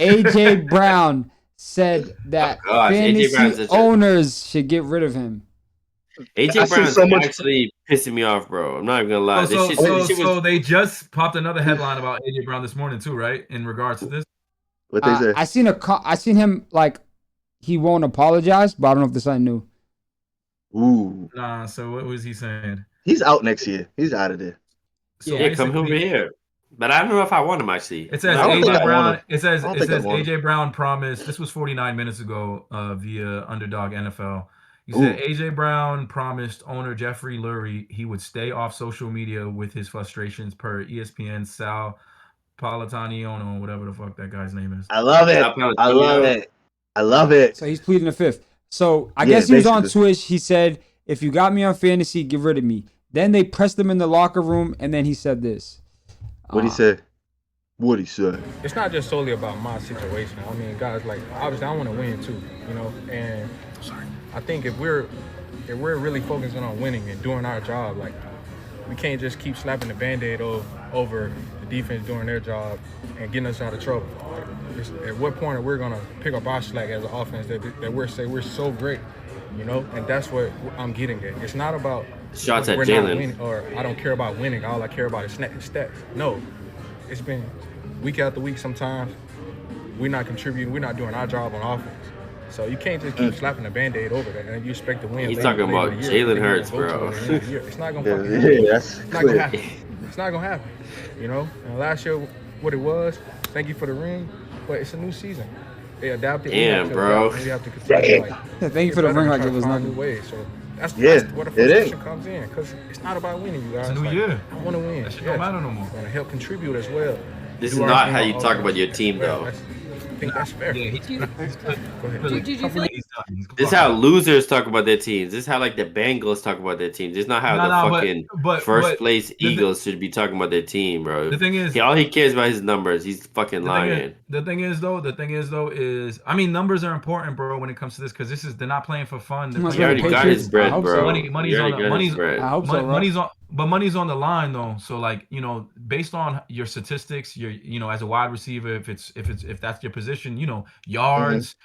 AJ Brown said Oh that gosh, AJ Brown's fantasy such a owners should get rid of him. AJ I see Brown's so much. actually pissing me off, bro. I'm not even gonna lie. So, This so, shit, so, this shit was so they just popped another headline about AJ Brown this morning too, right? In regards to this. What they say? I seen him like he won't apologize, but I don't know if there's something new. Ooh, Nah. So what was he saying? he's out next year. He's out of there. So yeah, come over basically, here. But I don't know if I want him actually. it says I don't think AJ I Brown. want him. It says I don't think I want AJ Brown promised. This was 49 minutes ago via Underdog NFL. He said AJ Brown promised owner Jeffrey Lurie he would stay off social media with his frustrations per ESPN Sal Palataniano, whatever the fuck that guy's name is. I love it. Sal Palatino. I love it. I love it. So he's pleading the fifth. So I Yeah, guess he was on basically. Twitch. He said, "If you got me on fantasy, get rid of me." Then they pressed him in the locker room, and then he said this. What he said? What he said? It's not just solely about my situation. I mean, guys, like obviously I want to win too, you know. And I think if we're really focusing on winning and doing our job, like we can't just keep slapping the Band-Aid over the defense doing their job and getting us out of trouble. Like, at what point are we gonna pick up our slack as an offense that we're so great, you know? And that's what I'm getting at. It's not about Shots at we're not Jalen. winning, or I don't care about winning. All I care about is stats. No, it's been week after week. Sometimes we're not contributing. We're not doing our job on offense. So you can't just keep slapping a Band-Aid over that and you expect to win. He's later- talking later about in the year. Jalen They're Hurts, gonna vote bro. you at the end of the year. It's not gonna fucking Yeah, happen. that's It's not gonna clear. happen. It's not gonna happen. You know. And last year, what it was. Thank you for the ring, but it's a new season. They adapted. we Damn, have to bro. adapt, and we have to continue. Like, Thank you for the get better ring and like try it to was find nothing. new ways. So that's Yeah, where the it is. frustration comes in, because it's not about winning, you guys. It's a new Like, year. I want to win. That shit don't matter no more. I want to help contribute as well. This Do is our not thing how on you talk offense. about your team, Well, though. I think that's fair. Yeah, he's good. He's good. Go ahead. Really. Do you feel like He's done. He's This is how losers talk about their teams. This is how like the Bengals talk about their teams. This is not how No, the no, but- fucking but- first but place the- Eagles should be talking about their team, bro. The thing is, All he cares about is numbers. He's fucking lying. The thing is though, is I mean, numbers are important, bro, when it comes to this, because they're not playing for fun. They're Must He playing be already the got Patriots? his bread, I hope so. bro. Money's He on already the- got his bread. I hope so. Right? money's on the line though. So like, you know, based on your statistics, you know, as a wide receiver, if that's your position, you know, yards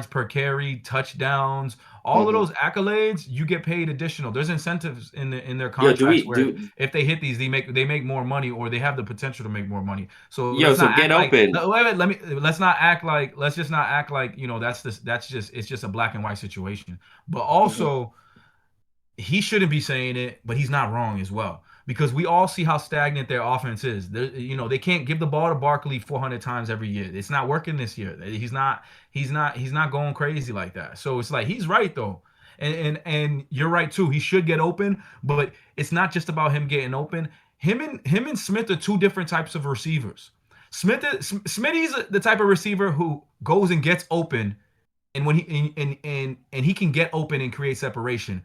per carry, touchdowns, all of those accolades, you get paid additional. There's incentives in their contracts where if they hit these, they make more money, or they have the potential to make more money. So Yo, let's so not get act open. Like, let's just not act like, you know, it's just a black and white situation. But also, he shouldn't be saying it, but he's not wrong as well. Because we all see how stagnant their offense is. You know, they can't give the ball to Barkley 400 times every year. It's not working this year. He's not going crazy like that. So it's like, he's right though. And you're right too. He should get open, but it's not just about him getting open. Him and Smith are two different types of receivers. Smitty's the type of receiver who goes and gets open, and when he can get open and create separation.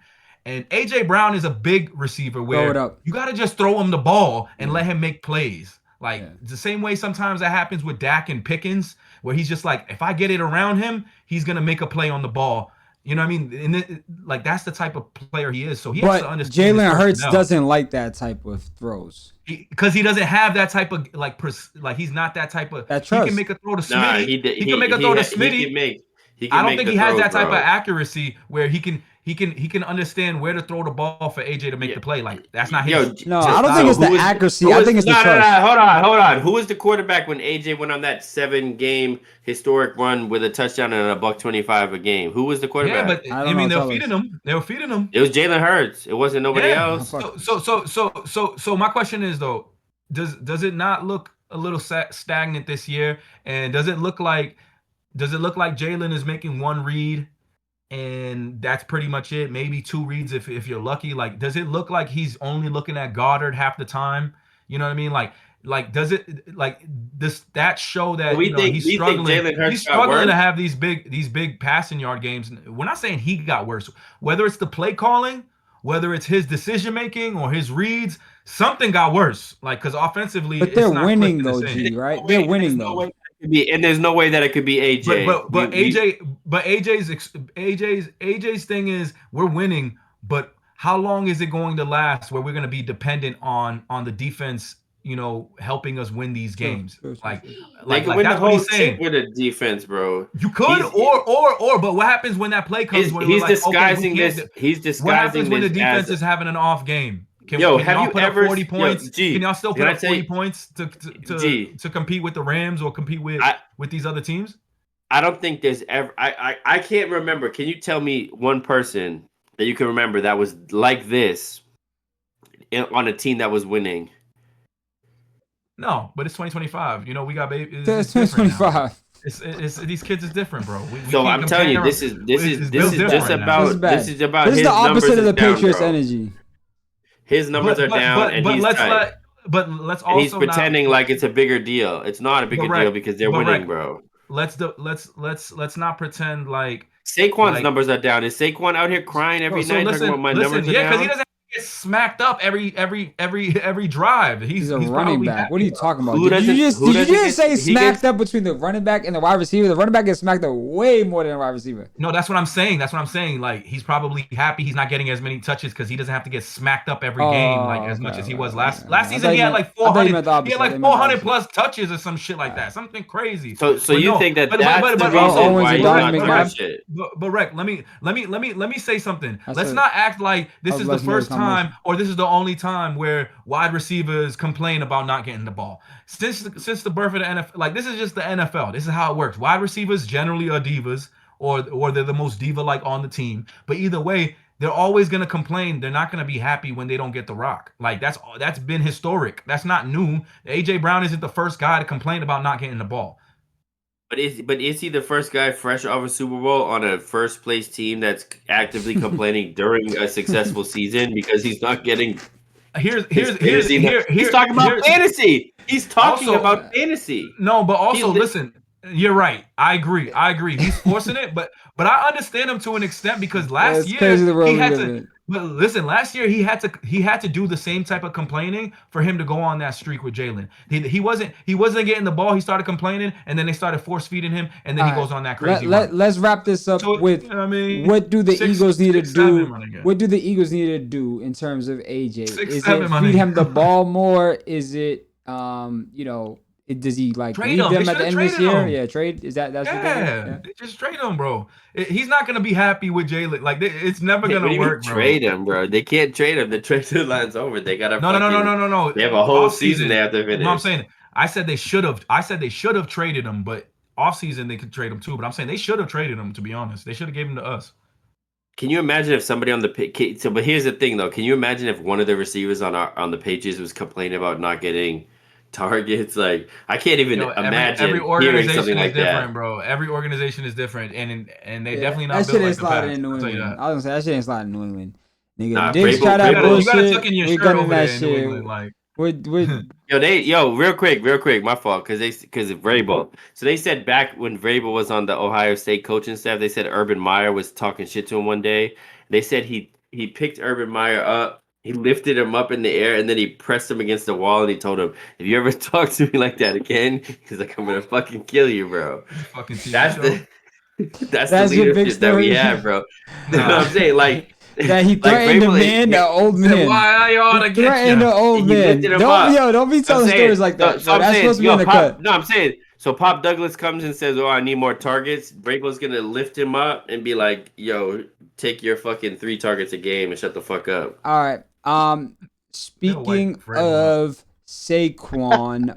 And AJ Brown is a big receiver Throw it where up. you got to just throw him the ball and let him make plays. Like the same way sometimes that happens with Dak and Pickens, where he's just like, if I get it around him, he's going to make a play on the ball. You know what I mean? And like, that's the type of player he is. So he has to But understand Jalen his Hurts personnel. doesn't like that type of throws. Because he doesn't have that type of like he's not that type of. That He trust. can make a throw to Smitty. Nah, he can make a throw to Smitty. I don't think he has that type of accuracy where he can understand where to throw the ball for AJ to make the play. Like, that's not his. No, I don't think it's the accuracy. I think it's the trust. Hold on. Who was the quarterback when AJ went on that 7-game historic run with a touchdown and $125 a game? Who was the Yeah, quarterback? but I I don't mean, know, they were feeding him. It was Jalen Hurts. It wasn't nobody Yeah. else. So my question is though, does it not look a little stagnant this year? And does it look like Jalen is making one read and that's pretty much it? Maybe two reads if you're lucky. Like, does it look like he's only looking at Goddard half the time? You know what I mean? Like does it like this that show that he's struggling? He's struggling to have these big passing yard games. We're not saying he got worse. Whether it's the play calling, whether it's his decision making or his reads, something got worse. Like, because offensively, But they're winning though, G, right? They're winning though. And there's no way that it could be AJ. But AJ's thing is, we're winning, but how long is it going to last where we're going to be dependent on the defense you know, helping us win these games. Sure. They can win the that's what whole he's saying. shit with a defense, bro. You could, or, but what happens when that play comes? He's, When he's we're like, disguising okay, this. He's disguising what happens when the this defense as is having an off game? Can Yo, can have y'all you put ever- up 40 yo, points? G, Can y'all still can put I up tell 40 you- points G. to compete with the Rams or compete with these other teams? I don't think there's ever. I can't remember. Can you tell me one person that you can remember that was like this on a team that was winning? No, but it's 2025. You know, we got baby. It's different now. 2025. It's these kids is different, bro. We So can't I'm telling you, compare this them. is built different just right now. about This is bad. this is about This is his the opposite numbers of the is down, Patriots' bro. energy. His numbers are down, and he's tight. Let's And he's also pretending not, like it's a bigger deal. It's not a bigger Correct. deal because they're Correct. winning, bro. let's not pretend like Saquon's numbers are down. Is Saquon out here crying every night talking about my numbers are yeah, because down? he doesn't get smacked up every drive. He's a he's running probably back. happy. What are you talking about? Who Did you doesn't just get- say he smacked gets- up between the running back and the wide receiver? The running back gets smacked up way more than the wide receiver. No, that's what I'm saying. Like he's probably happy he's not getting as many touches because he doesn't have to get smacked up every game like as much as he was last I season. thought He you had meant- like I thought you meant 400. the He opposite. had I like meant the 400 opposite. plus touches or some shit like that. Something crazy. So But you no, think that but- that's but- the but reason also- why he's Donovan not McNabb. doing shit? But Rec, let me say something. That's Let's a- not act like this I'd is like the to know the first time combination. or this is the only time where wide receivers complain about not getting the ball. Since the birth of the NFL, like this is just the NFL. This is how it works. Wide receivers generally are divas, or they're the most diva like on the team. But either way, they're always gonna complain. They're not gonna be happy when they don't get the rock. Like that's been historic. That's not new. AJ Brown isn't the first guy to complain about not getting the ball. But is he the first guy fresh off a Super Bowl on a first place team that's actively complaining during a successful season because he's not getting? He's He's talking about fantasy. He's talking Also- about fantasy. No, but also He- listen, you're right. I agree. He's forcing it, but I understand him to an extent because last It's year crazy the world he we had live to. in. But listen, last year he had to do the same type of complaining for him to go on that streak with Jalen. He wasn't getting the ball. He started complaining, and then they started force feeding him, and then he All right. goes on that crazy run. Let's wrap this up So, with you know what I mean? what do the 6, Eagles need to 6, 7, do? my nigga. What do the Eagles need to do in terms of AJ? 6, Is 7, it my feed nigga. him the ball more? Is it does he like Trade leave him. them They at the end should've of this traded year? him. Yeah, trade. Is that's what they're Yeah, doing? they just trade him, bro. He's not gonna be happy with Jalen. Like it's never What do gonna you mean work, bro. trade him, bro. They can't trade him. The trade deadline's over. They gotta. No. They have a whole Off season they have to finish. No, I'm saying I said they should have traded him, but off season they could trade him too. But I'm saying they should have traded him. To be honest, they should have gave him to us. Can you imagine if somebody on the but here's the thing though. Can you imagine if one of the receivers on the Patriots was complaining about not getting targets? Like I can't even imagine every hearing organization something is like different, that. bro. Every organization is different, and they Yeah, definitely that not shit built ain't like the sliding Pats. in New I'll tell you England. that. I was gonna say that shit ain't sliding in New England. Nigga, Nah, Diggs Vrabel- try that Vrabel- You gotta tuck bullshit. in your We shirt gunning over that there in New shit. England, like. We're Real quick, my fault, because of Vrabel. So they said back when Vrabel was on the Ohio State coaching staff, they said Urban Meyer was talking shit to him one day. They said he picked Urban Meyer up, he lifted him up in the air, and then he pressed him against the wall, and he told him, "If you ever talk to me like that again, he's like, I'm gonna fucking kill you, bro." Fucking TV That's show. that's That's the your big leadership that we story? have, bro. You know what I'm saying? Like that he like threatened Vrabel- the man, the old Said, man. why are y'all to He get threatened the you? old He man. lifted him up. Don't be telling stories like that. So I'm that's saying, supposed to be in the cut. No, I'm saying, so Pop Douglas comes and says, "Oh, I need more targets." Vrabel's gonna lift him up and be like, "Yo, take your fucking 3 targets a game and shut the fuck up." All right. Speaking Vrabel of Saquon,